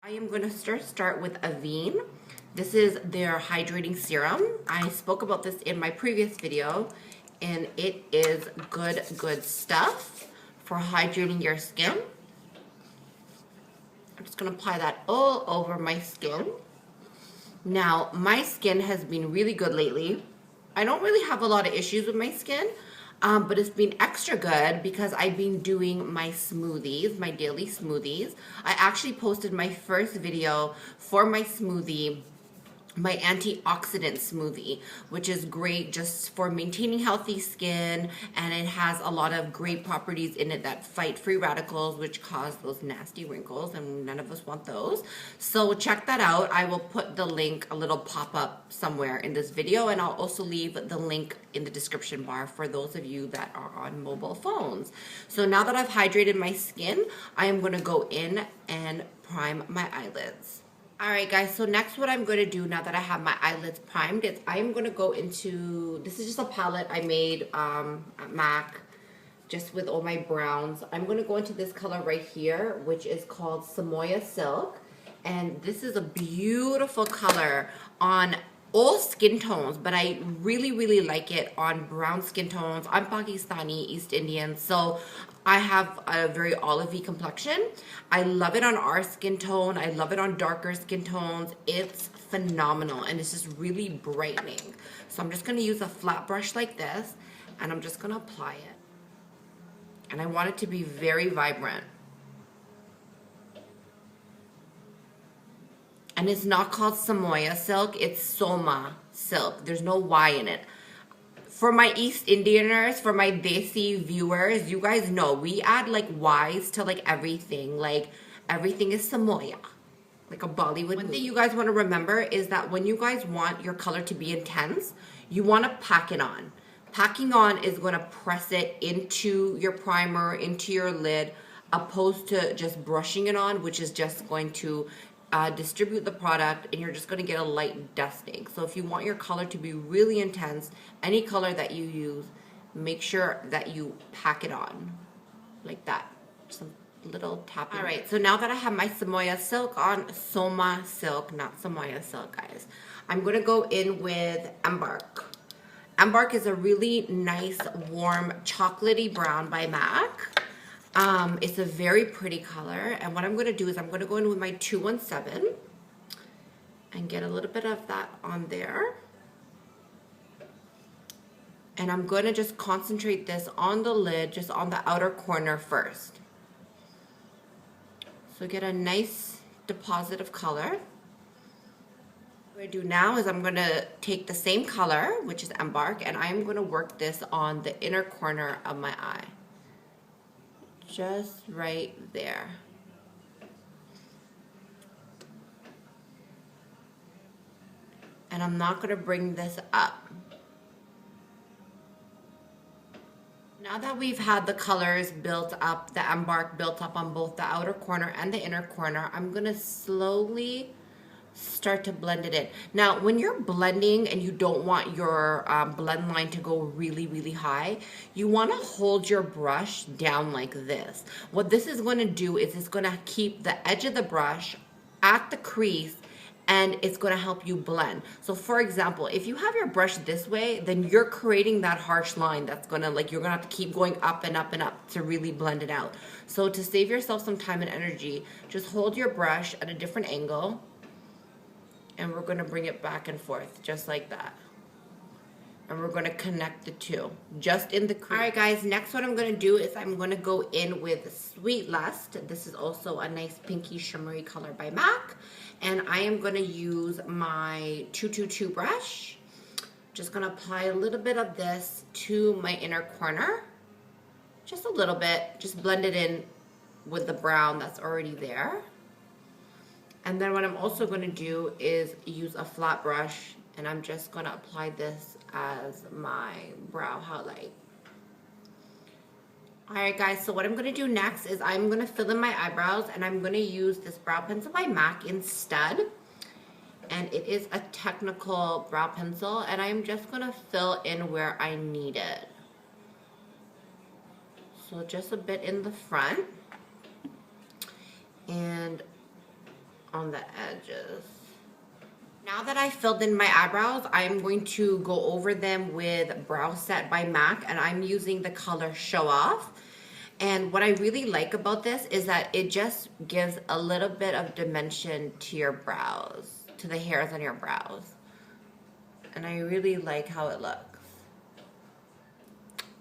I am going to start with Avene. This is their hydrating serum. I spoke about this in my previous video, and it is good stuff for hydrating your skin. I'm just going to apply that all over my skin. Now, my skin has been really good lately. I don't really have a lot of issues with my skin, but it's been extra good because I've been doing my smoothies, my daily smoothies. I actually posted my first video for my smoothie, my antioxidant smoothie, which is great just for maintaining healthy skin, and it has a lot of great properties in it that fight free radicals, which cause those nasty wrinkles, and none of us want those. So check that out. I will put the link, a little pop-up somewhere in this video, and I'll also leave the link in the description bar for those of you that are on mobile phones. So now that I've hydrated my skin, I am going to go in and prime my eyelids. Alright guys, so next what I'm going to do now that I have my eyelids primed is I am going to go into, this is just a palette I made at MAC, just with all my browns. I'm going to go into this color right here, which is called Soma Silk. And this is a beautiful color on all skin tones, but I really like it on brown skin tones. I'm Pakistani, East Indian, so I have a very olivey complexion. I love it on our skin tone. I love it on darker skin tones. It's phenomenal, and it's just really brightening. So I'm just going to use a flat brush like this, and I'm just going to apply it. And I want it to be very vibrant. And it's not called Soma Silk, it's Soma Silk. There's no Y in it. For my East Indianers, for my Desi viewers, you guys know we add like Y's to like everything. Like everything is Samoya, like a Bollywood. One thing you guys want to remember is that when you guys want your color to be intense, you want to pack it on. Packing on is going to press it into your primer, into your lid, opposed to just brushing it on, which is just going to distribute the product, and you're just going to get a light dusting. So if you want your color to be really intense, any color that you use, make sure that you pack it on like that. Some little tapping. All right, so now that I have my Soma Silk on, Soma Silk, not Soma Silk, guys, I'm going to go in with Embark. Embark is a really nice, warm, chocolatey brown by MAC. It's a very pretty color, and what I'm going to do is I'm going to go in with my 217 and get a little bit of that on there, and I'm going to just concentrate this on the lid, just on the outer corner first, so get a nice deposit of color. What I do now is I'm going to take the same color, which is Embark, and I'm going to work this on the inner corner of my eye. Just right there. And I'm not going to bring this up. Now that we've had the colors built up, the Embark built up on both the outer corner and the inner corner, I'm going to slowly start to blend it in. Now, when you're blending and you don't want your blend line to go really high, you want to hold your brush down like this. What this is going to do is it's going to keep the edge of the brush at the crease, and it's going to help you blend. So for example, if you have your brush this way, then you're creating that harsh line that's going to, like, you're going to have to keep going up and up and up to really blend it out. So to save yourself some time and energy, just hold your brush at a different angle, and we're going to bring it back and forth just like that, and we're going to connect the two just in the crease. Alright guys, next what I'm going to do is I'm going to go in with Sweet Lust. This is also a nice pinky shimmery color by MAC, and I am going to use my 222 brush. Just going to apply a little bit of this to my inner corner, just a little bit, just blend it in with the brown that's already there. And then what I'm also going to do is use a flat brush, and I'm just going to apply this as my brow highlight. Alright guys, so what I'm going to do next is I'm going to fill in my eyebrows, and I'm going to use this brow pencil by MAC instead. And it is a technical brow pencil, and I'm just going to fill in where I need it. So just a bit in the front. And on the edges. Now that I filled in my eyebrows, I'm going to go over them with Brow Set by MAC, and I'm using the color Show Off. And what I really like about this is that it just gives a little bit of dimension to your brows, to the hairs on your brows. And I really like how it looks.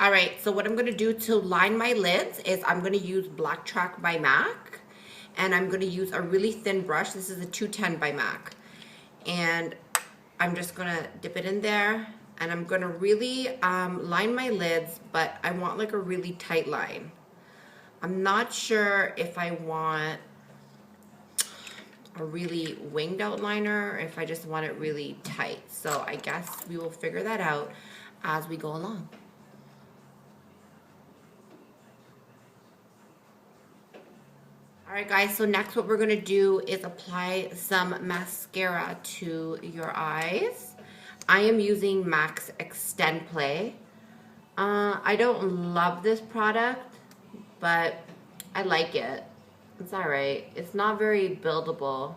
All right, so what I'm gonna do to line my lids is I'm gonna use Black Track by MAC, and I'm gonna use a really thin brush. This is a 210 by MAC. And I'm just gonna dip it in there, and I'm gonna really line my lids, but I want like a really tight line. I'm not sure if I want a really winged outliner or if I just want it really tight. So I guess we will figure that out as we go along. Alright guys, so next what we're going to do is apply some mascara to your eyes. I am using MAC's Extend Play. I don't love this product, but I like it. It's alright. It's not very buildable,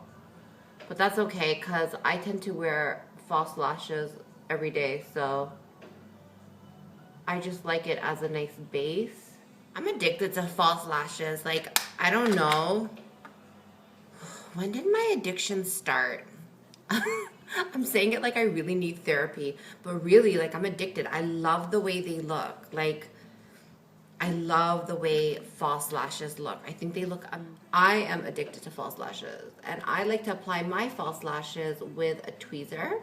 but that's okay because I tend to wear false lashes every day, so I just like it as a nice base. I'm addicted to false lashes. Like, I don't know. When did my addiction start? I'm saying it like I really need therapy, but really, like, I'm addicted. I love the way they look. Like, I love the way false lashes look. I think they look, I am addicted to false lashes. And I like to apply my false lashes with a tweezer.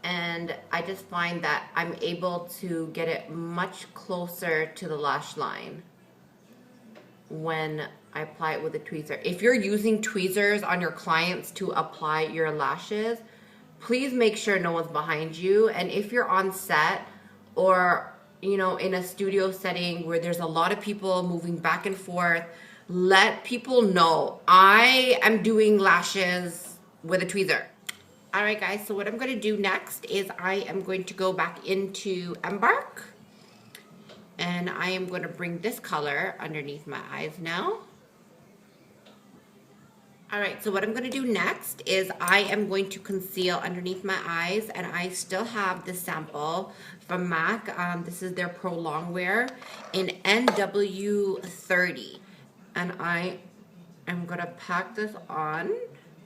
And I just find that I'm able to get it much closer to the lash line when I apply it with a tweezer. If you're using tweezers on your clients to apply your lashes, please make sure no one's behind you. And if you're on set or, you know, in a studio setting where there's a lot of people moving back and forth, let people know I am doing lashes with a tweezer. Alright guys, so what I'm going to do next is I am going to go back into Embark, and I am going to bring this color underneath my eyes now. Alright, so what I'm going to do next is I am going to conceal underneath my eyes, and I still have this sample from MAC. This is their Pro Longwear in NW30, and I am going to pack this on,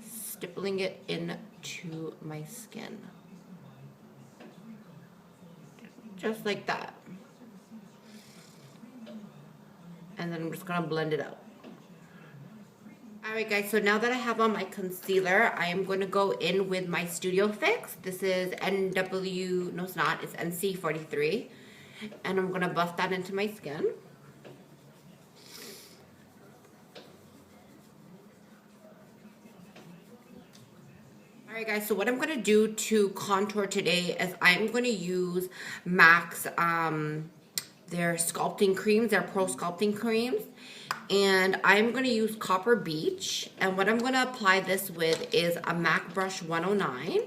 stippling it into my skin. Just like that. And then I'm just going to blend it out. Alright guys, so now that I have on my concealer, I am going to go in with my Studio Fix. This is NW, no it's not, it's NC43. And I'm going to buff that into my skin. Alright guys, so what I'm going to do to contour today is I'm going to use MAC's, their sculpting creams, their Pro Sculpting Creams. And I'm going to use Copper Beach. And what I'm going to apply this with is a MAC Brush 109.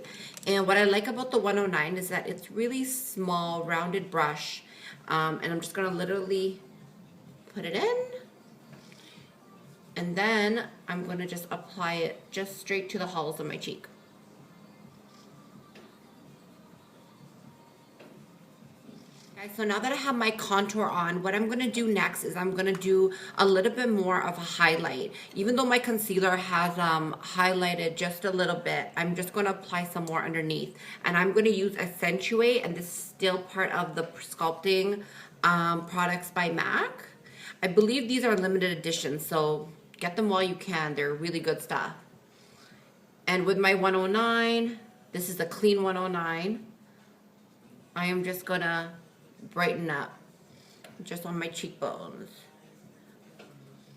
And what I like about the 109 is that it's really small, rounded brush. And I'm just going to literally put it in. And then I'm going to just apply it just straight to the hollows of my cheek. Okay, so now that I have my contour on, what I'm going to do next is I'm going to do a little bit more of a highlight. Even though my concealer has highlighted just a little bit, I'm just going to apply some more underneath. And I'm going to use Accentuate, and this is still part of the sculpting products by MAC. I believe these are limited editions, so get them while you can. They're really good stuff. And with my 109, this is a clean 109, I am just going to brighten up just on my cheekbones.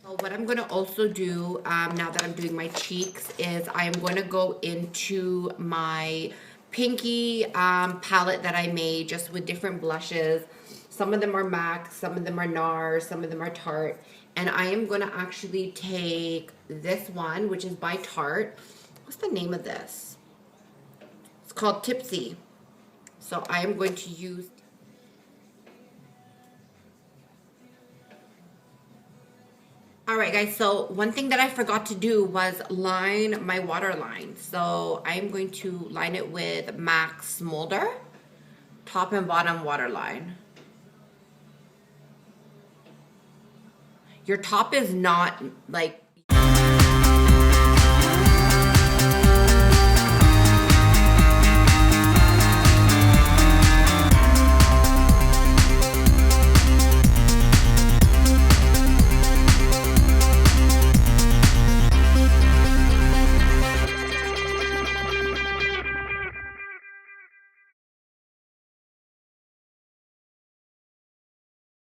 So what I'm going to also do now that I'm doing my cheeks is I am going to go into my pinky palette that I made just with different blushes. Some of them are MAC, some of them are NARS, some of them are Tarte. And I am going to actually take this one, which is by Tarte. What's the name of this? It's called Tipsy. So I am going to use... All right, guys, so one thing that I forgot to do was line my waterline. So I'm going to line it with MAC Smolder, top and bottom waterline. Your top is not like